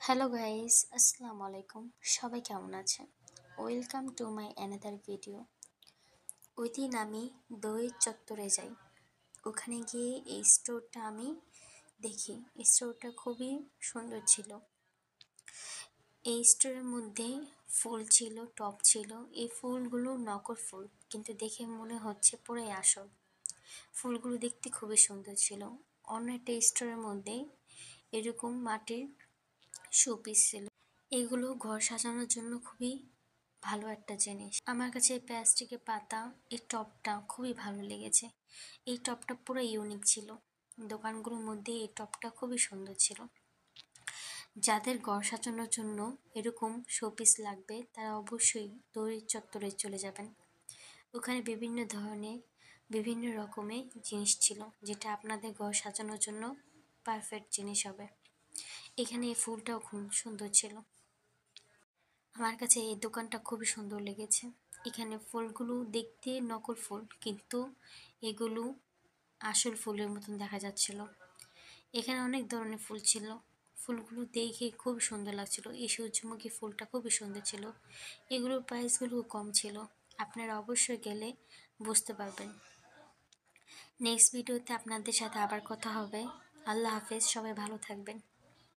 Hello guys, আসসালামু আলাইকুম। সবাই কেমন আছেন? Welcome to my another video. ওই দিন আমি দই চত্বরে যাই। ওখানে গিয়ে এই স্টোরটা আমি দেখি। স্টোরটা খুবই সুন্দর ছিল। এই স্টোরের মধ্যে ফুল ছিল, টব ছিল। এই ফুলগুলো নকল ফুল, কিন্তু দেখে মনে হচ্ছে পুরাই আসল। ফুলগুলো দেখতে খুবই সুন্দর ছিল। অন্য একটা স্টোরের মধ্যে এরকম মাটির শোপিস ছিল। এগুলো ঘর সাজানোর জন্য খুবই ভালো একটা জিনিস। আমার কাছে এই প্লাস্টিকের পাতা, এই টবটা খুবই ভালো লেগেছে। এই টবটা পুরো ইউনিক ছিল। দোকানগুলোর মধ্যে এই টবটা খুবই সুন্দর ছিল। যাদের ঘর সাজানোর জন্য এরকম শোপিস লাগবে তারা অবশ্যই দড়ির চত্বরে চলে যাবেন। ওখানে বিভিন্ন ধরনের বিভিন্ন রকমের জিনিস ছিল, যেটা আপনাদের ঘর সাজানোর জন্য পারফেক্ট জিনিস হবে। এখানে এই ফুলটাও খুব সুন্দর ছিল। আমার কাছে এই দোকানটা খুবই সুন্দর লেগেছে। এখানে ফুলগুলো দেখতে নকল ফুল, কিন্তু এগুলো আসল ফুলের মতন দেখা যাচ্ছিল। এখানে অনেক ধরনের ফুল ছিল। ফুলগুলো দেখে খুব সুন্দর লাগছিল। এই সূর্যমুখী ফুলটা খুবই সুন্দর ছিল। এগুলোর প্রাইসগুলো কম ছিল। আপনারা অবশ্যই গেলে বুঝতে পারবেন। নেক্সট ভিডিওতে আপনাদের সাথে আবার কথা হবে। আল্লাহ হাফেজ, সবাই ভালো থাকবেন।